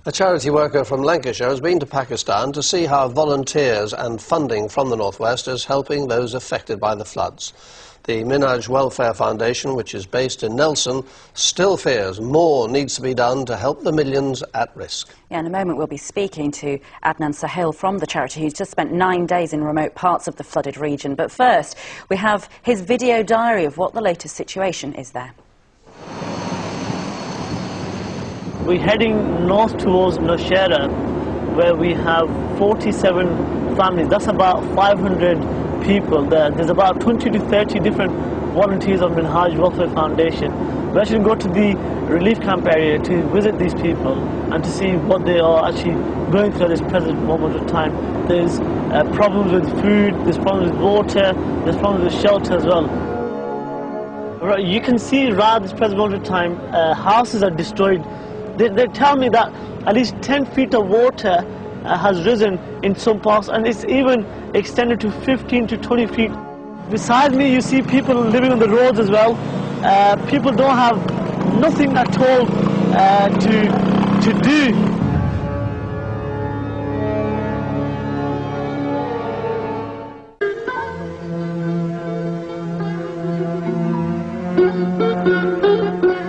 A charity worker from Lancashire has been to Pakistan to see how volunteers and funding from the northwest is helping those affected by the floods. The Minhaj Welfare Foundation, which is based in Nelson, still fears more needs to be done to help the millions at risk. Yeah, in a moment we'll be speaking to Adnan Suhail from the charity, who's just spent 9 days in remote parts of the flooded region. But first, we have his video diary of what the latest situation is there. We're heading north towards Nowshera, where we have 47 families. That's about 500 people there. There's about 20 to 30 different volunteers of Minhaj Welfare Foundation. We're actually going to the relief camp area to visit these people and to see what they are actually going through at this present moment of time. There's problems with food, there's problems with water, there's problems with shelter as well. You can see right at this present moment of time, houses are destroyed. They tell me that at least 10 feet of water has risen in some parts, and it's even extended to 15 to 20 feet. Beside me you see people living on the roads as well. People don't have nothing at all to do.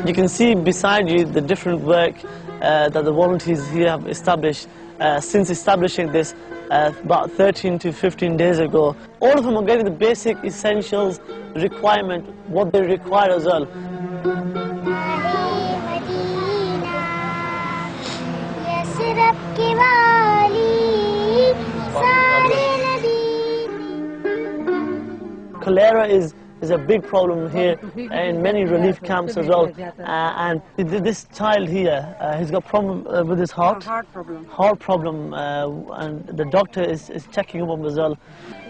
You can see beside you the different work that the volunteers here have established since establishing this about 13 to 15 days ago. All of them are getting the basic essentials requirement, what they require as well. Cholera is a big problem here in many relief camps as well. And this child here, he's got a problem with his heart. Heart problem, and the doctor is checking him up as well.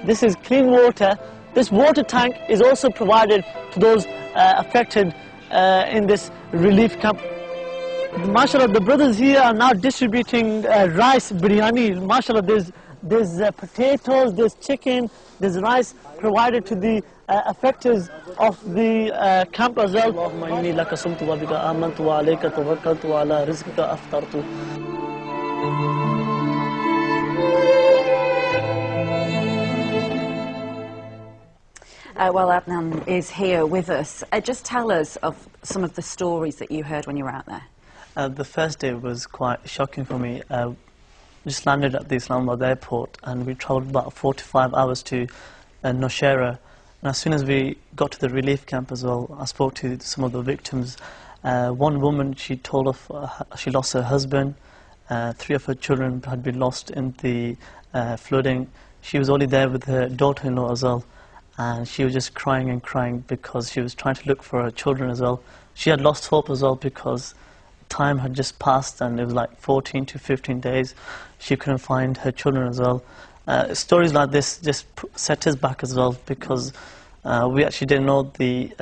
This is clean water. This water tank is also provided to those affected in this relief camp. MashaAllah, the brothers here are now distributing rice biryani. MashaAllah, there's potatoes, there's chicken, there's rice provided to the affecteds of the camp as well. Well, Adnan is here with us. Just tell us of some of the stories that you heard when you were out there. The first day was quite shocking for me. We just landed at the Islamabad airport and we travelled about 45 hours to Nowshera. And as soon as we got to the relief camp as well, I spoke to some of the victims. One woman, she told us she lost her husband. 3 of her children had been lost in the flooding. She was only there with her daughter-in-law as well. And she was just crying and crying because she was trying to look for her children as well. She had lost hope as well because time had just passed and it was like 14 to 15 days. She couldn't find her children as well. Stories like this just set us back as well because we actually didn't know the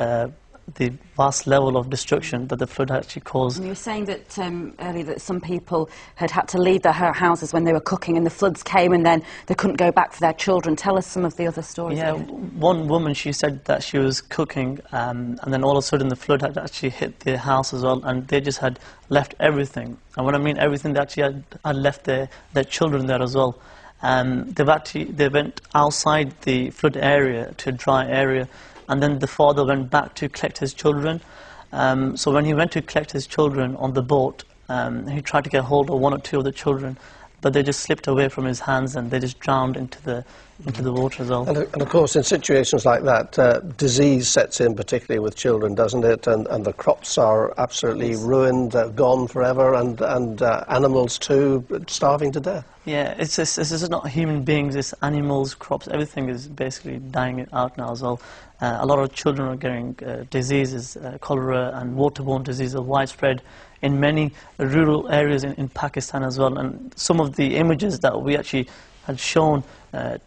vast level of destruction that the flood actually caused. And you were saying that earlier that some people had to leave their houses when they were cooking and the floods came and then they couldn't go back for their children. Tell us some of the other stories. Yeah, one woman, she said that she was cooking and then all of a sudden the flood had actually hit their house as well and they just had left everything. And when I mean everything, they actually had left their children there as well. They went outside the flood area to a dry area, and then the father went back to collect his children. So when he went to collect his children on the boat, he tried to get hold of 1 or 2 of the children, but they just slipped away from his hands and they just drowned into the water as well. And of course, in situations like that, disease sets in, particularly with children, doesn't it? And the crops are absolutely ruined, gone forever, and animals too, starving to death. Yeah, it's just not human beings, it's animals, crops, everything is basically dying out now as well. A lot of children are getting diseases, cholera and waterborne diseases are widespread in many rural areas in Pakistan as well. And some of the images that we actually had shown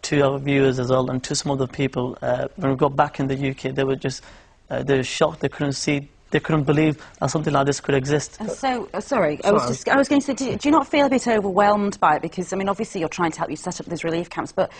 to our viewers as well and to some of the people, when we got back in the UK, they were shocked. They couldn't see they couldn't believe that something like this could exist. And so, sorry, I was going to say, do you not feel a bit overwhelmed by it? Because, I mean, obviously you're trying to help you set up these relief camps, but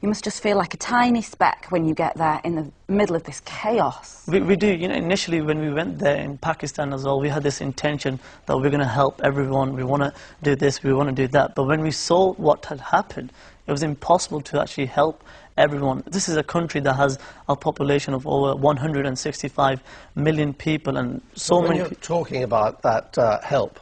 you must just feel like a tiny speck when you get there in the middle of this chaos. We do. You know, initially when we went there in Pakistan as well, we had this intention that we're going to help everyone, we want to do this, we want to do that. But when we saw what had happened, it was impossible to actually help everyone. This is a country that has a population of over 165 million people, and so many. When you're talking about that help,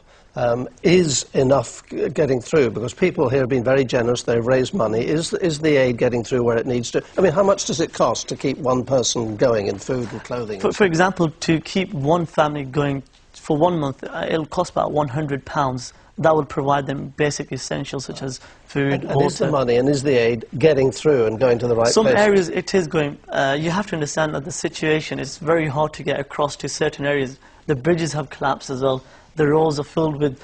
is enough getting through? Because people here have been very generous, they've raised money. Is the aid getting through where it needs to? I mean, how much does it cost to keep one person going in food and clothing? For example, to keep one family going for 1 month, it'll cost about £100. That would provide them basic essentials such as food, and water. Is the money and is the aid getting through and going to the right Some places? areas it is going. You have to understand that the situation is very hard to get across to certain areas. The bridges have collapsed as well. The roads are filled with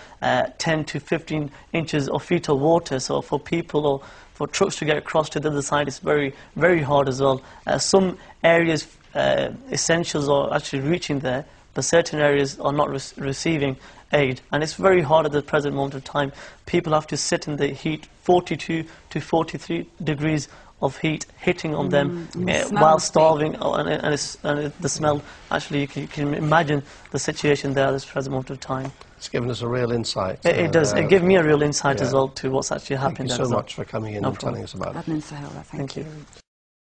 10 to 15 inches of feet of water. So for people or for trucks to get across to the other side, it's very, very hard as well. Some areas, essentials are actually reaching there, but certain areas are not receiving aid, and it's very hard at the present moment of time. People have to sit in the heat, 42 to 43 degrees of heat hitting on them while starving, and the smell, actually you can imagine the situation there at this present moment of time. It's given us a real insight. It does. It gave me a real insight as well to what's actually happening. Thank you so much for coming in and telling us about it. Adnan Suhail, thank you.